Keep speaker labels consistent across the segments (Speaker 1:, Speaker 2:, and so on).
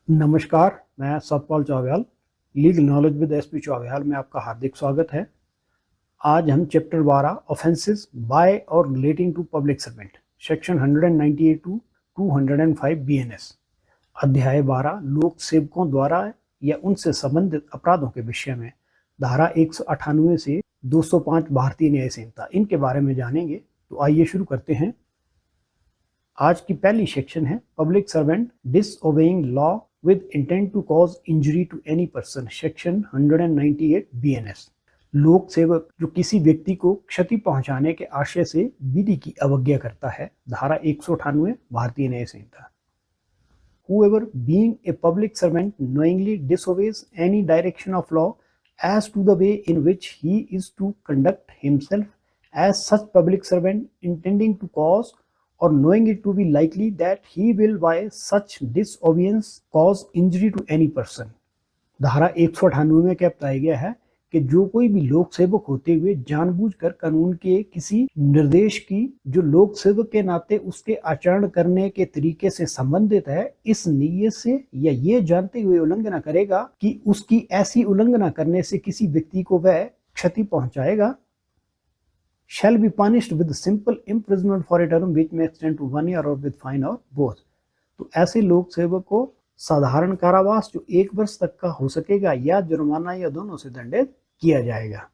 Speaker 1: नमस्कार, मैं Satpal Chauvyal, legal knowledge with SP Chauvyal में आपका हार्दिक स्वागत है। आज हम chapter 12 offences by or relating to public servant section 198 to 205 BNS अध्याय 12 लोक सेवकों द्वारा या उनसे संबंधित अपराधों के विषय में धारा 198 से 205 भारतीय न्याय संहिता इनके बारे में जानेंगे। तो आइए शुरू करते हैं। आज की पहली सेक्शन है public servant disobeying law with intent to cause injury to any person, section 198 BNS. लोक सेवक जो किसी व्यक्ति को क्षति पहुंचाने के आशय से विधि की अवज्ञा करता है, धारा 198 भारतीय न्याय संहिता। Whoever being a public servant knowingly disobeys any direction of law as to the way in which he is to conduct himself as such public servant, intending to cause or knowing it to be likely that he will by such disobedience cause injury to any person। धारा 198 में क्या बताया गया है कि जो कोई भी लोक सेवक होते हुए जानबूझकर कानून के किसी निर्देश की जो लोक सेवक के नाते उसके आचरण करने के तरीके से संबंधित है, इस नीयत से या ये जानते हुए उल्लंघना करेगा कि उसकी ऐसी उल्लंघना करने से किसी व्यक्ति को वह क्षति पहुंचाएगा, shall be punished with simple imprisonment for a term which may extend to 1 year or with fine or both। तो ऐसे लोक सेवक को साधारण कारावास जो 1 वर्ष तक का हो सकेगा या जुर्माना या दोनों से दंडित किया जाएगा।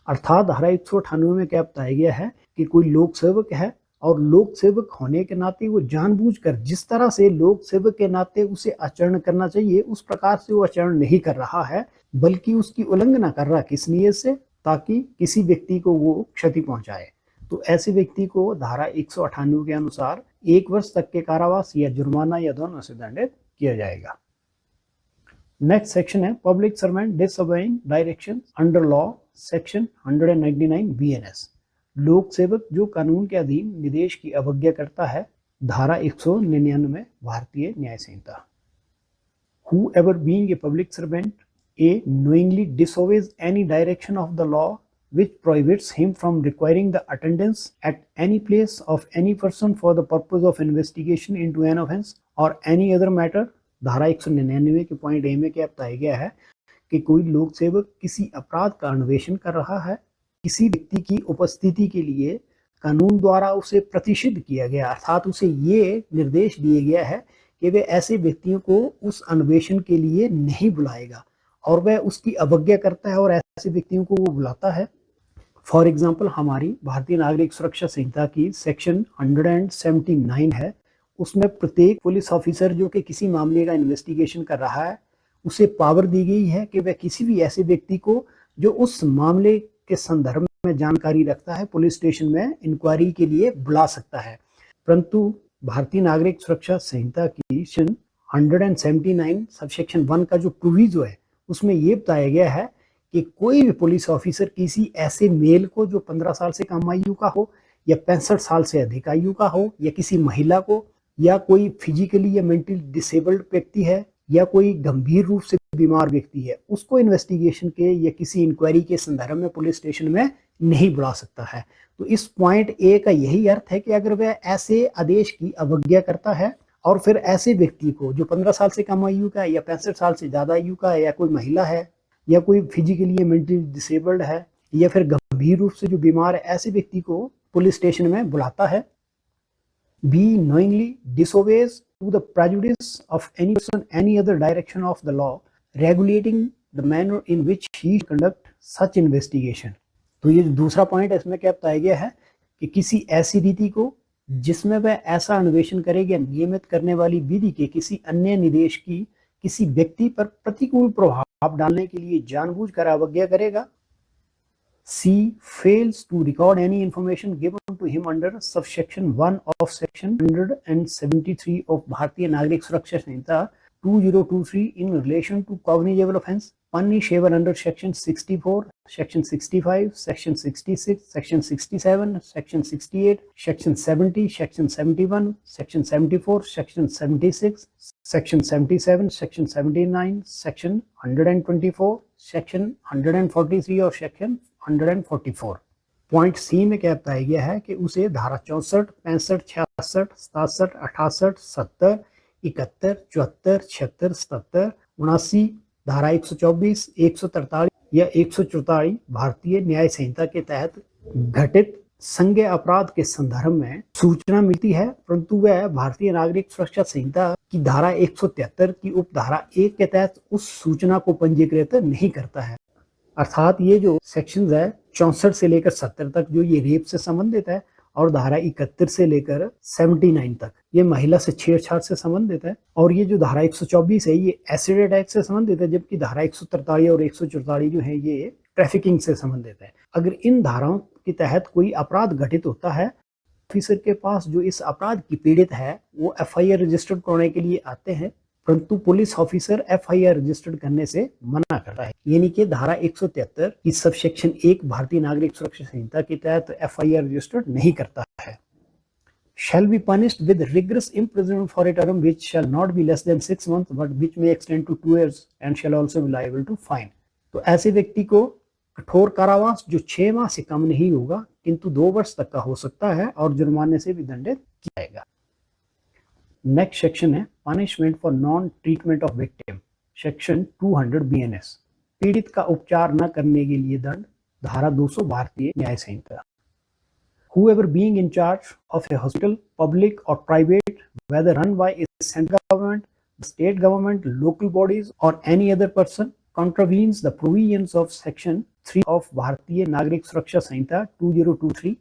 Speaker 1: अर्थात धारा 198 में क्या बताया गया है कि कोई लोक सेवक है और लोक सेवक होने के नाते वो जानबूझकर जिस तरह से लोक सेवक के नाते उसे आचरण करना चाहिए उस प्रकार से वो आचरण नहीं कर रहा है, बल्कि उसकी उल्लंघना कर रहा है। किस नियत से? ताकि किसी व्यक्ति को वो क्षति पहुंचाए। तो ऐसे व्यक्ति को धारा 198 के अनुसार 1 वर्ष तक के कारावास या जुर्माना या दोनों से दंडित किया जाएगा। नेक्स्ट सेक्शन है public servant disobeying direction under law, section 199 BNS. लोक सेवक जो कानून के अधीन निर्देश की अवज्ञा करता है, धारा 199 भारतीय न्याय संहिता। Whoever being a public servant A knowingly disobeys any direction of the law which prohibits him from requiring the attendance at any place of any person for the purpose of investigation into an offense or any other matter, धारा 199 के point A में क्या बताया गया है कि कोई लोक सेवक किसी अपराध का अन्वेषण कर रहा है, किसी व्यक्ति की उपस्थिति के लिए कानून द्वारा उसे प्रतिषिद्ध किया गया, अर्थात उसे ये निर्देश दिया गया है कि वे ऐसे व्यक्तियों को उस अन्वेषण के लिए नहीं बुलाएगा और वह उसकी अवज्ञा करता है और ऐसे व्यक्तियों को वो बुलाता है। फॉर एग्जाम्पल हमारी भारतीय नागरिक सुरक्षा संहिता की सेक्शन 179 है, उसमें प्रत्येक पुलिस ऑफिसर जो कि किसी मामले का इन्वेस्टिगेशन कर रहा है उसे पावर दी गई है कि वह किसी भी ऐसे व्यक्ति को जो उस मामले के संदर्भ में जानकारी रखता है पुलिस स्टेशन में इंक्वायरी के लिए बुला सकता है। परंतु भारतीय नागरिक सुरक्षा संहिता की 179 सबसेक्शन 1 का जो प्रोविजो है उसमें ये बताया गया है कि कोई भी पुलिस ऑफिसर किसी ऐसे मेल को जो 15 साल से कम आयु का हो या 65 साल से अधिक आयु का हो या किसी महिला को या कोई फिजिकली या मेंटली डिसेबल्ड व्यक्ति है या कोई गंभीर रूप से बीमार व्यक्ति है, उसको इन्वेस्टिगेशन के या किसी इंक्वायरी के संदर्भ में पुलिस स्टेशन में नहीं बुला सकता है। तो इस पॉइंट ए का यही अर्थ है कि अगर वह ऐसे आदेश की अवज्ञा करता है और फिर ऐसे व्यक्ति को जो 15 साल से कम आयु का है या 65 साल से ज़्यादा आयु का है या कोई महिला है या कोई फिजिकली या मेंटली डिसेबल्ड है या फिर गंभीर रूप से जो बीमार है, ऐसे व्यक्ति को पुलिस स्टेशन में बुलाता है। Be knowingly disobeys to the prejudice of any person any other direction of the law regulating the manner in which he conduct such investigation। तो ये दूसरा पॉइंट है, इसमें क्या बताया गया है कि किसी ऐसी रीति को जिसमें वह ऐसा अन्वेषण करेगा नियमित करने वाली विधि के किसी अन्य निर्देश की किसी व्यक्ति पर प्रतिकूल प्रभाव डालने के लिए जानबूझकर अवज्ञा करेगा। C fails to record any information given to him under subsection 1 of section 173 of Bharatiya Nagrik Suraksha Sanhita 2023 in relation to cognizable offence punishable under section 64, section 65, section 66, section 67, section 68, section 70, section 71, section 74, section 76, section 77, section 79, section 124, section 143 और section 144। Point सी में क्या बताया गया है कि उसे धारा 64, 65, 66, 67, 68, 70 71, 74, 76, 77, 79, धारा 124, 143 या 144 भारतीय न्याय संहिता के तहत घटित संज्ञेय अपराध के संदर्भ में सूचना मिलती है, परंतु वह भारतीय नागरिक सुरक्षा संहिता की धारा 173 की उपधारा 1 के तहत उस सूचना को पंजीकृत नहीं करता है। अर्थात ये जो सेक्शंस है 64 से लेकर 70 तक जो ये रेप से संबंधित है, और धारा 71 से लेकर 79 तक ये महिला से छेड़छाड़ से संबंधित है, और ये जो धारा 124 है ये एसिड अटैक से संबंधित है, जबकि धारा 143 और 144 जो है ये ट्रैफिकिंग से संबंधित है। अगर इन धाराओं के तहत कोई अपराध घटित होता है, ऑफिसर के पास जो इस अपराध की पीड़ित है वो एफआईआर रजिस्टर्ड कराने के लिए आते हैं, परंतु पुलिस ऑफिसर एफआईआर रजिस्टर्ड करने से मना करता है। यानी कि धारा 173 की सबसेक्शन 1 भारतीय नागरिक सुरक्षा संहिता के तहत एफआईआर रजिस्टर्ड नहीं करता है। Shall be punished with rigorous imprisonment for a term which shall not be less than 6 months but which may extend to 2 years and shall also be liable to fine। तो ऐसे व्यक्ति को कठोर कारावास जो 6 माह से कम नहीं होगा किंतु 2 वर्ष तक का हो सकता है और जुर्माने से भी दंडित किया जाएगा। नेक्स्ट सेक्शन है punishment for non treatment of victim, section 200 BNS, पीड़ित का उपचार न करने के लिए दंड, धारा 200 भारतीय न्याय संहिता। Whoever being in charge of a hospital, public or private, whether run by a central government, state government, local bodies or any other person contravenes the provisions of section 3 of भारतीय नागरिक सुरक्षा संहिता 2023।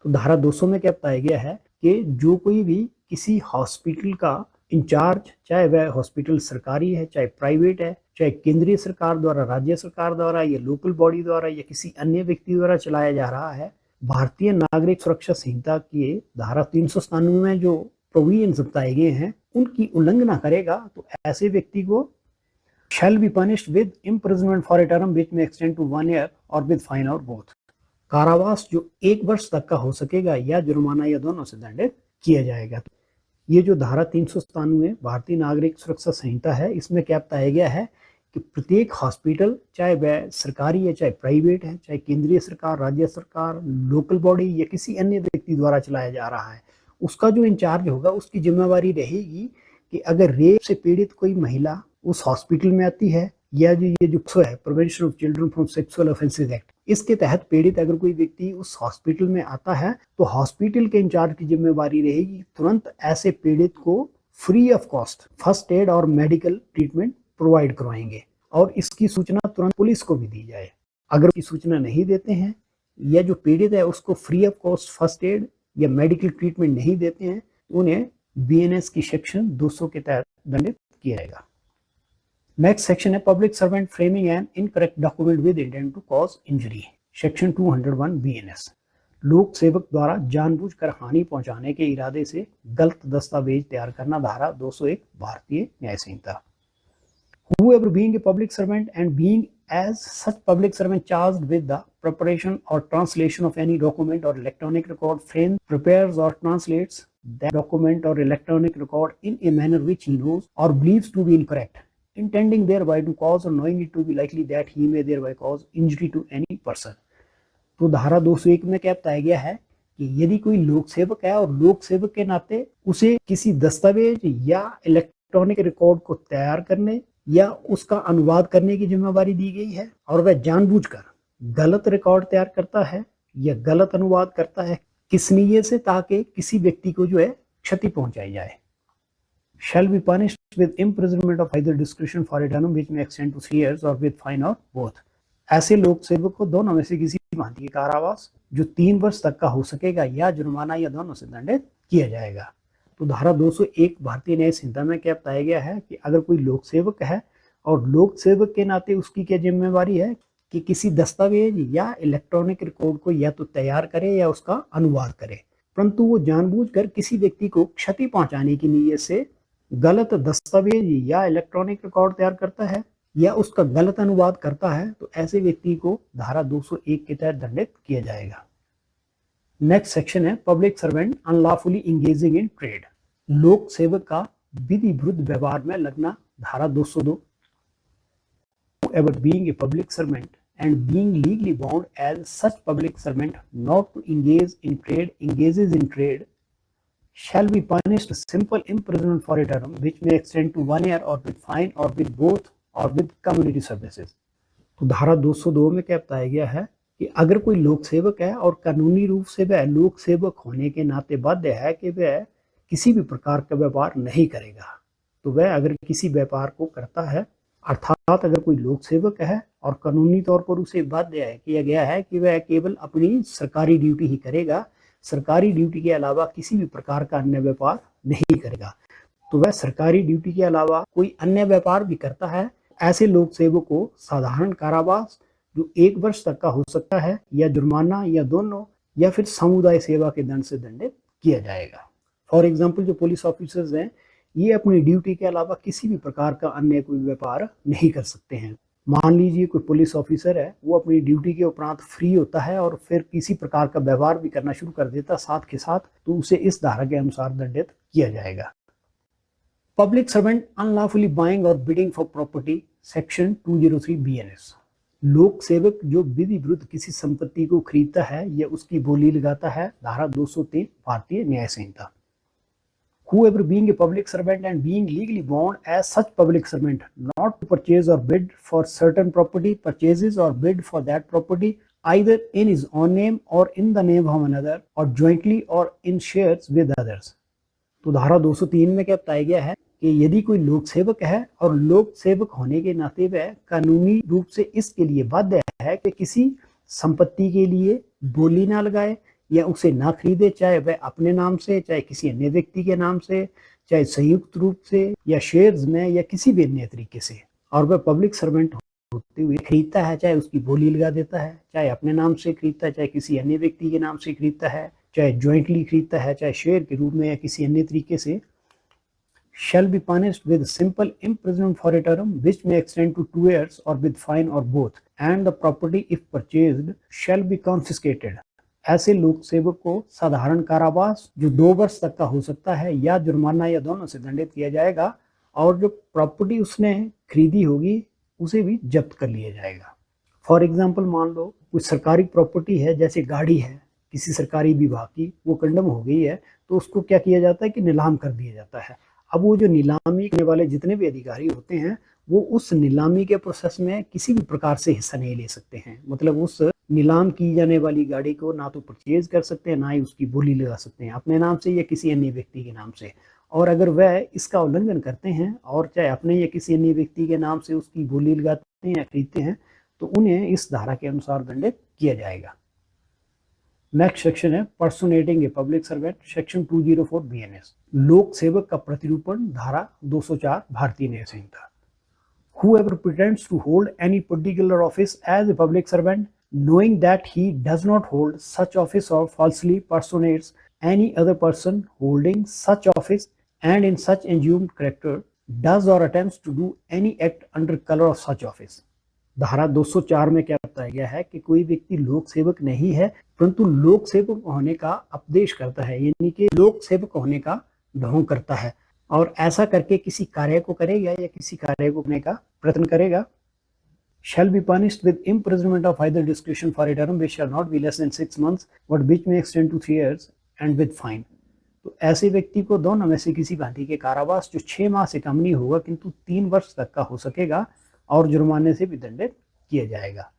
Speaker 1: तो धारा 200 में क्या बताया गया है कि जो कोई भी किसी हॉस्पिटल का इंचार्ज, चाहे वह हॉस्पिटल सरकारी है, चाहे प्राइवेट है, चाहे केंद्रीय सरकार द्वारा, राज्य सरकार द्वारा या लोकल बॉडी द्वारा या किसी अन्य व्यक्ति द्वारा चलाया जा रहा है, भारतीय नागरिक सुरक्षा संहिता की धारा 397 में जो प्रोविजंस बताए गए हैं उनकी उल्लंघना करेगा तो ऐसे व्यक्ति को shall be punished with imprisonment for a term which may extend to 1 year or with fine or both। कारावास जो 1 वर्ष तक का हो सकेगा या जुर्माना या दोनों से दंडित किया जाएगा। ये जो धारा 397 भारतीय नागरिक सुरक्षा संहिता है इसमें क्या बताया गया है कि प्रत्येक हॉस्पिटल, चाहे वह सरकारी है, चाहे प्राइवेट है, चाहे केंद्रीय सरकार, राज्य सरकार, लोकल बॉडी या किसी अन्य व्यक्ति द्वारा चलाया जा रहा है, उसका जो इंचार्ज होगा उसकी जिम्मेवारी रहेगी कि अगर रेप से पीड़ित कोई महिला उस हॉस्पिटल में आती है या जो ये जो है prevention of children from sexual offences act, इसके तहत पीड़ित अगर कोई व्यक्ति उस हॉस्पिटल में आता है तो हॉस्पिटल के इंचार्ज की जिम्मेवारी रहेगी तुरंत ऐसे पीड़ित को free of cost first aid और मेडिकल ट्रीटमेंट प्रोवाइड करवाएंगे और इसकी सूचना तुरंत पुलिस को भी दी जाए। अगर की सूचना नहीं देते हैं या जो पीड़ित है उसको free of cost first aid या मेडिकल ट्रीटमेंट नहीं देते हैं तो उन्हें BNS की सेक्शन 200 के तहत दंडित किया जाएगा। नेक्स्ट सेक्शन है public servant framing an incorrect document with intent to cause injury, section 201 BNS, लोक सेवक द्वारा जानबूझकर हानि पहुंचाने के इरादे से गलत दस्तावेज तैयार करना, धारा 201 भारतीय न्याय संहिता। Whoever being a public servant and being as such public servant charged with the preparation or translation of any document or electronic record frames, prepares or translates that document or electronic record in a manner which he knows or believes to be incorrect, intending thereby to cause or knowing it to be likely that he may thereby cause injury to any person। तो धारा 201 में क्या बताया गया है कि यदि कोई लोक सेवक है और लोक सेवक के नाते उसे किसी दस्तावेज या इलेक्ट्रॉनिक रिकॉर्ड को तैयार करने या उसका अनुवाद करने की जिम्मेवारी दी गई है और वह जानबूझकर गलत रिकॉर्ड तैयार करता है या गलत अनुवाद करता है किस नीयत से ताकि किसी व्यक्ति को जो है क्षति पहुंचाई जाए, shall be punished with imprisonment of either discretion for a term which may extend to 3 years or with fine or both। ऐसे लोक सेवक को दोनों में से किसी भांति का कारावास जो 3 वर्ष तक का हो सकेगा या जुर्माना या दोनों से दंडित किया जाएगा। तो धारा 201 भारतीय न्याय संहिता में क्या बताया गया है कि अगर कोई लोक सेवक है और लोक सेवक के नाते उसकी क्या जिम्मेवारी है कि किसी दस्तावेज या इलेक्ट्रॉनिक रिकॉर्ड को या तो तैयार करे या उसका अनुवाद करे, परंतु वो जानबूझकर किसी व्यक्ति को क्षति पहुंचाने की नीयत से गलत दस्तावेज या इलेक्ट्रॉनिक रिकॉर्ड तैयार करता है या उसका गलत अनुवाद करता है तो ऐसे व्यक्ति को धारा 201 के तहत दंडित किया जाएगा। नेक्स्ट सेक्शन है public servant unlawfully engaging in trade, लोक सेवक का विधि विरुद्ध व्यवहार में लगना, धारा 202। Whoever being a public servant and being legally bound as such public servant not to engage in trade engages in trade shall be punished simple imprisonment for a term which may extend to 1 year or with fine or with both or with community services। तो धारा 202 में क्या बताया गया है कि अगर कोई लोक सेवक है और कानूनी रूप से वह लोक सेवक होने के नाते बाध्य है कि वह किसी भी प्रकार का व्यापार नहीं करेगा, तो वह अगर किसी व्यापार को करता है, अर्थात अगर कोई लोक सेवक है और कानूनी तौर पर उसे बाध्य किया गया है कि वह केवल अपनी सरकारी ड्यूटी ही करेगा, सरकारी ड्यूटी के अलावा किसी भी प्रकार का अन्य व्यापार नहीं करेगा, तो वह सरकारी ड्यूटी के अलावा कोई अन्य व्यापार भी करता है, ऐसे लोक सेवक को साधारण कारावास जो 1 वर्ष तक का हो सकता है या जुर्माना या दोनों या फिर समुदाय सेवा के दंड से दंडित किया जाएगा। फॉर एग्जाम्पल जो पुलिस ऑफिसर्स हैं ये अपनी ड्यूटी के अलावा किसी भी प्रकार का अन्य कोई व्यापार नहीं कर सकते हैं। मान लीजिए कोई पुलिस ऑफिसर है, वो अपनी ड्यूटी के उपरांत फ्री होता है और फिर किसी प्रकार का व्यवहार भी करना शुरू कर देता साथ के साथ, तो उसे इस धारा के अनुसार दंडित किया जाएगा। पब्लिक सर्वेंट अनलॉफुली बाइंग और bidding for property, section 203 BNS। लोक सेवक जो विधि विरुद्ध किसी संपत्ति को खरीदता है या उसकी बोली लगाता है, धारा 203 भारतीय न्याय संहिता। Whoever being a public servant and being legally bound as such public servant not to purchase or bid for certain property purchases or bid for that property either in his own name or in the name of another or jointly or in shares with others। तो धारा 203 में क्या बताया गया है कि यदि कोई लोक सेवक है और लोक सेवक होने के नाते वह कानूनी रूप से इसके लिए बाध्य है कि किसी संपत्ति के लिए बोली ना लगाए या उसे ना खरीदे, चाहे वह अपने नाम से, चाहे किसी अन्य व्यक्ति के नाम से, चाहे संयुक्त रूप से या शेयर्स में या किसी भी अन्य तरीके से, और वह पब्लिक सर्वेंट होते हुए खरीदता है, चाहे उसकी बोली लगा देता है, चाहे अपने नाम से खरीदता है, चाहे किसी अन्य व्यक्ति के नाम से खरीदता है, चाहे ज्वाइंटली खरीदता है, चाहे शेयर के रूप में या किसी अन्य तरीके से, shall be punished with simple imprisonment for a term which may extend to 2 years or with fine or both, and the property if purchased shall be confiscated। ऐसे लोक सेवक को साधारण कारावास जो 2 वर्ष तक का हो सकता है या जुर्माना या दोनों से दंडित किया जाएगा, और जो प्रॉपर्टी उसने खरीदी होगी उसे भी जब्त कर लिया जाएगा। फॉर एग्जाम्पल मान लो कोई सरकारी प्रॉपर्टी है, जैसे गाड़ी है किसी सरकारी विभाग की, वो कंडम हो गई है, तो उसको क्या किया जाता है कि नीलाम कर दिया जाता है। अब वो जो नीलामी करने वाले जितने भी अधिकारी होते हैं वो उस नीलामी के प्रोसेस में किसी भी प्रकार से हिस्सा नहीं ले सकते हैं, मतलब उस नीलाम की जाने वाली गाड़ी को ना तो परचेज कर सकते हैं, ना ही उसकी बोली लगा सकते हैं अपने नाम से या किसी अन्य व्यक्ति के नाम से। और अगर वह इसका उल्लंघन करते हैं और चाहे अपने या किसी अन्य व्यक्ति के नाम से उसकी बोली लगाते हैं या खरीदते हैं, तो उन्हें इस धारा के अनुसार दंडित किया जाएगा। नेक्स्ट सेक्शन है personating a public servant, section 204 BNS। लोक सेवक का प्रतिरूपण, धारा 204 भारतीय न्याय संहिता। Whoever pretends to hold any particular office as a public servant, knowing that he does not hold such office or falsely personates any other person holding such office and in such assumed character, does or attempts to do any act under color of such office। धारा 204 में क्या बताया गया है कि कोई व्यक्ति लोक सेवक नहीं है परंतु लोक सेवक होने का उपदेश करता है, यानी कि लोक सेवक होने का ढोंग करता है, और ऐसा करके किसी कार्य को करेगा या किसी कार्य को करने का प्रयत्न करेगा। shall be punished with imprisonment of either discretion for a term which shall not be less than 6 months but which may extend to 3 years and with fine। तो ऐसे व्यक्ति को दोनों में से किसी भांति के कारावास जो 6 माह से कम नहीं होगा किंतु 3 वर्ष तक का हो सकेगा और जुर्माने से भी दंडित किया जाएगा।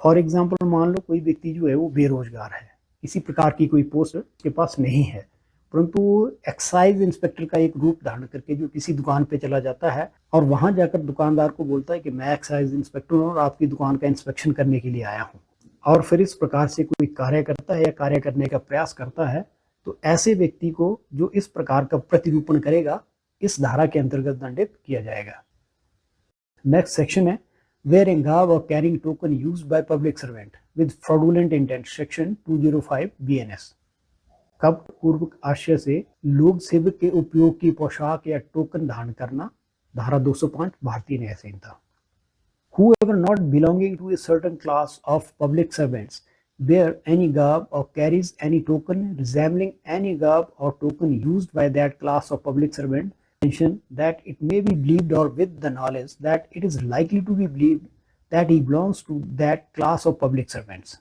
Speaker 1: फॉर एग्जाम्पल मान लो कोई व्यक्ति जो है वो बेरोजगार है, किसी प्रकार की कोई पोस्ट के पास नहीं है, परंतु एक्साइज इंस्पेक्टर का एक रूप धारण करके जो किसी दुकान पे चला जाता है और वहां जाकर दुकानदार को बोलता है कि मैं एक्साइज इंस्पेक्टर हूँ और आपकी दुकान का इंस्पेक्शन करने के लिए आया हूँ, और फिर इस प्रकार से कोई कार्य करता है या कार्य करने का प्रयास करता है, तो ऐसे व्यक्ति को जो इस प्रकार का प्रतिरूपण करेगा इस धारा के अंतर्गत दंडित किया जाएगा। नेक्स्ट सेक्शन है wearing garb or carrying token used by public servant with fraudulent intent, section 205 BNS। कपट पूर्वक आशय से लोक सेवक के उपयोग की पोशाक या टोकन धारण करना, धारा 205 भारतीय न्याय संहिता। Whoever not belonging to a certain class of public servants bear any garb or carries any token resembling any garb or token used by that class of public servant, mention that it may be believed or with the knowledge that it is likely to be believed that he belongs to that class of public servants।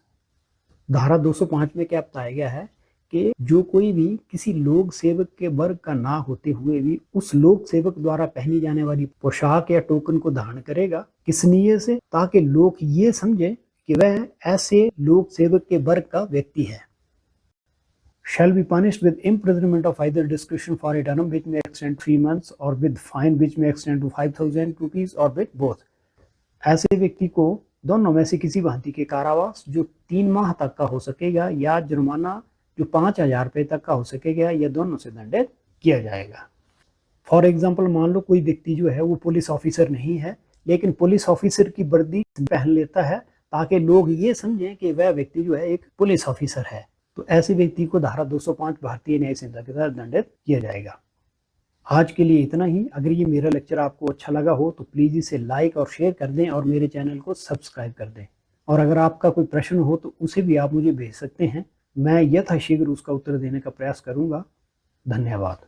Speaker 1: धारा 205 में क्या बताया गया है कि जो कोई भी किसी लोक सेवक के वर्ग का ना होते हुए भी उस लोक सेवक द्वारा पहनी जाने वाली पोशाक या टोकन को धारण करेगा, किस नियत से, ताकि लोग ये समझे कि वह ऐसे लोक सेवक के वर्ग का व्यक्ति है। Shall be punished with imprisonment of either discretion for a term which may extend 3 months or with fine which may extend to 5,000 rupees or with both। ऐसे व्यक्ति को दोनों में से किसी भांति के कारावास जो 3 माह तक का हो सकेगा या जुर्माना जो 5,000 रुपये तक का हो सकेगा या दोनों से दंडित किया जाएगा। फॉर एग्जाम्पल, मान लो कोई व्यक्ति जो है वो पुलिस ऑफिसर नहीं है, लेकिन पुलिस ऑफिसर की वर्दी पहन लेता है ताकि लोग ये समझें कि वह व्यक्ति जो है एक पुलिस ऑफिसर है, तो ऐसे व्यक्ति को धारा 205 भारतीय न्याय संहिता के तहत दंडित किया जाएगा। आज के लिए इतना ही। अगर ये मेरा लेक्चर आपको अच्छा लगा हो तो प्लीज़ इसे लाइक और शेयर कर दें और मेरे चैनल को सब्सक्राइब कर दें। और अगर आपका कोई प्रश्न हो तो उसे भी आप मुझे भेज सकते हैं, मैं यथाशीघ्र उसका उत्तर देने का प्रयास करूँगा। धन्यवाद।